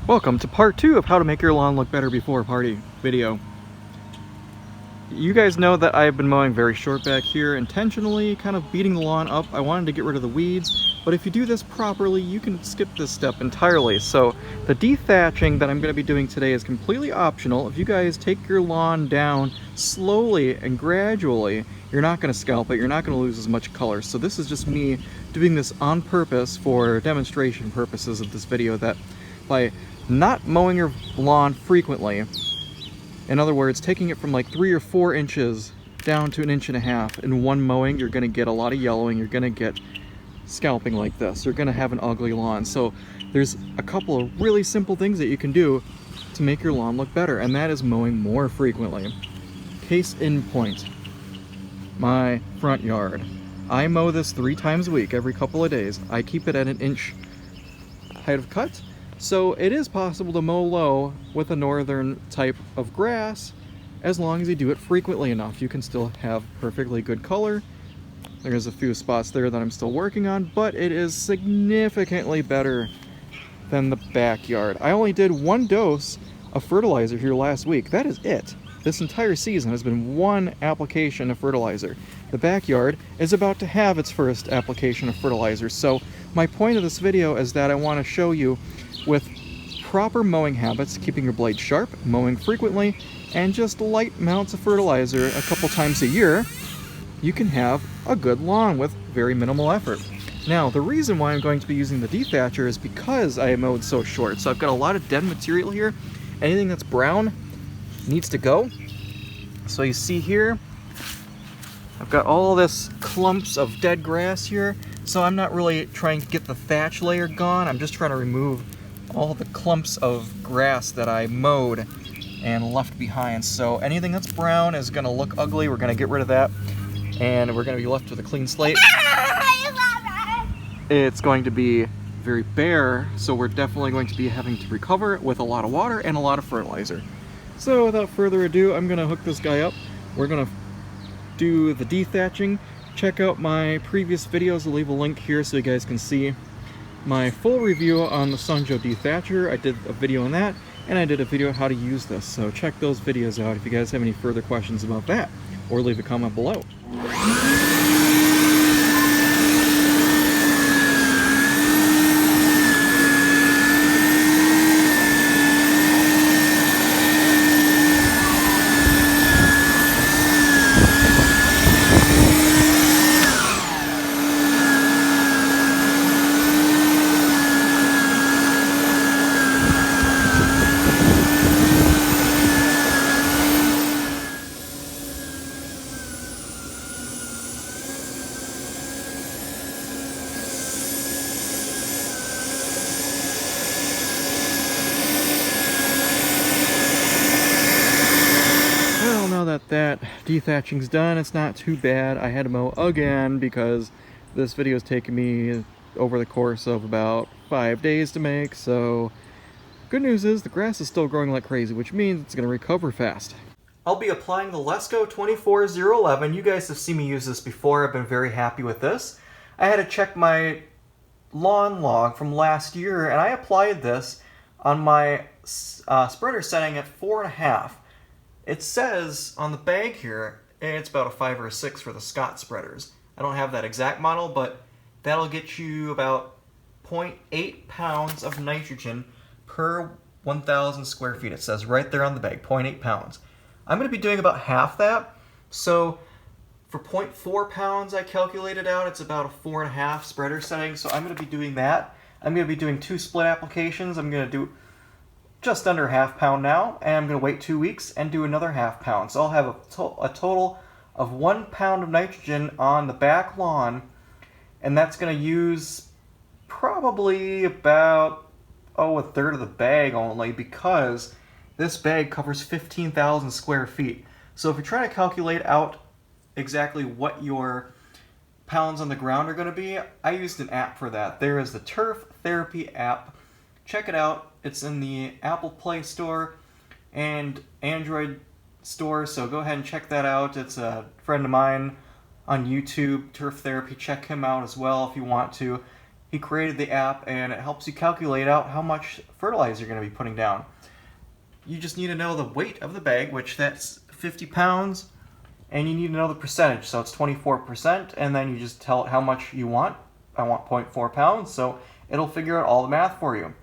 Welcome to part 2 of how to make your lawn look better before a party video. You guys know that I've been mowing very short back here, intentionally kind of beating the lawn up. I wanted to get rid of the weeds, but if you do this properly, you can skip this step entirely. So the dethatching that I'm going to be doing today is completely optional. If you guys take your lawn down slowly and gradually, you're not going to scalp it, you're not going to lose as much color. So this is just me doing this on purpose for demonstration purposes of this video, that by not mowing your lawn frequently, in other words, taking it from like 3 or 4 inches down to 1.5 inches in one mowing, you're going to get a lot of yellowing, you're going to get scalping like this, you're going to have an ugly lawn. So there's a couple of really simple things that you can do to make your lawn look better, and that is mowing more frequently. Case in point, my front yard. I mow this 3 times a week, every couple of days. I keep it at 1 inch height of cut. So it is possible to mow low with a northern type of grass as long as you do it frequently enough. You can still have perfectly good color. There's a few spots there that I'm still working on, but it is significantly better than the backyard. I only did 1 dose of fertilizer here last week. That is it. This entire season has been 1 application of fertilizer. The backyard is about to have its first application of fertilizer. So my point of this video is that I want to show you, with proper mowing habits, keeping your blade sharp, mowing frequently, and just light amounts of fertilizer a couple times a year, you can have a good lawn with very minimal effort. Now, the reason why I'm going to be using the dethatcher is because I mowed so short. So I've got a lot of dead material here. Anything that's brown needs to go. So you see here, I've got all this clumps of dead grass here. So I'm not really trying to get the thatch layer gone. I'm just trying to remove all the clumps of grass that I mowed and left behind. So anything that's brown is going to look ugly. We're going to get rid of that, and we're going to be left with a clean slate. It's going to be very bare, so we're definitely going to be having to recover it with a lot of water and a lot of fertilizer. So without further ado, I'm going to hook this guy up. We're going to do the dethatching. Check out my previous videos. I'll leave a link here so you guys can see my full review on the SunJoe dethatcher. I did a video on that, and I did a video on how to use this. So check those videos out if you guys have any further questions about that, or leave a comment below. Now that dethatching's done, it's not too bad. I had to mow again because this video is taking me over the course of about 5 days to make. So good news is the grass is still growing like crazy, which means it's going to recover fast. I'll be applying the Lesco 24011. You guys have seen me use this before. I've been very happy with this. I had to check my lawn log from last year, and I applied this on my spreader setting at 4.5. It says on the bag here, it's about a 5 or a 6 for the Scott spreaders. I don't have that exact model, but that'll get you about 0.8 pounds of nitrogen per 1,000 square feet. It says right there on the bag, 0.8 pounds. I'm going to be doing about half that. So for 0.4 pounds, I calculated out, it's about a 4.5 spreader setting. So I'm going to be doing that. I'm going to be doing 2 split applications. I'm going to do just under ½ pound now, and I'm going to wait 2 weeks and do another ½ pound. So I'll have a total of 1 pound of nitrogen on the back lawn, and that's going to use probably about a third of the bag only, because this bag covers 15,000 square feet. So if you're trying to calculate out exactly what your pounds on the ground are going to be, I used an app for that. There is the Turf Therapy app. Check it out. It's in the Apple Play Store and Android Store, so go ahead and check that out. It's a friend of mine on YouTube, Turf Therapy. Check him out as well if you want to. He created the app, and it helps you calculate out how much fertilizer you're going to be putting down. You just need to know the weight of the bag, which that's 50 pounds, and you need to know the percentage, so it's 24%, and then you just tell it how much you want. I want 0.4 pounds, so it'll figure out all the math for you.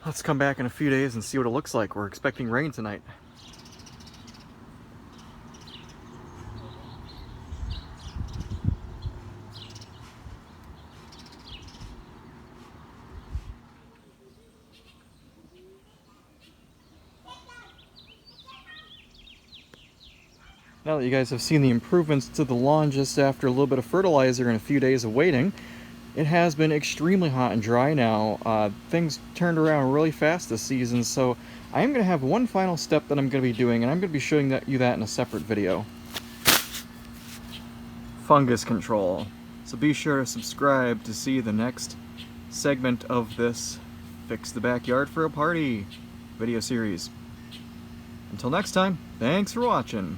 Let's come back in a few days and see what it looks like. We're expecting rain tonight. Now that you guys have seen the improvements to the lawn just after a little bit of fertilizer and a few days of waiting, it has been extremely hot and dry now. Things turned around really fast this season, so I am going to have one final step that I'm going to be doing, and I'm going to be showing you that in a separate video. Fungus control. So be sure to subscribe to see the next segment of this Fix the Backyard for a Party video series. Until next time, thanks for watching.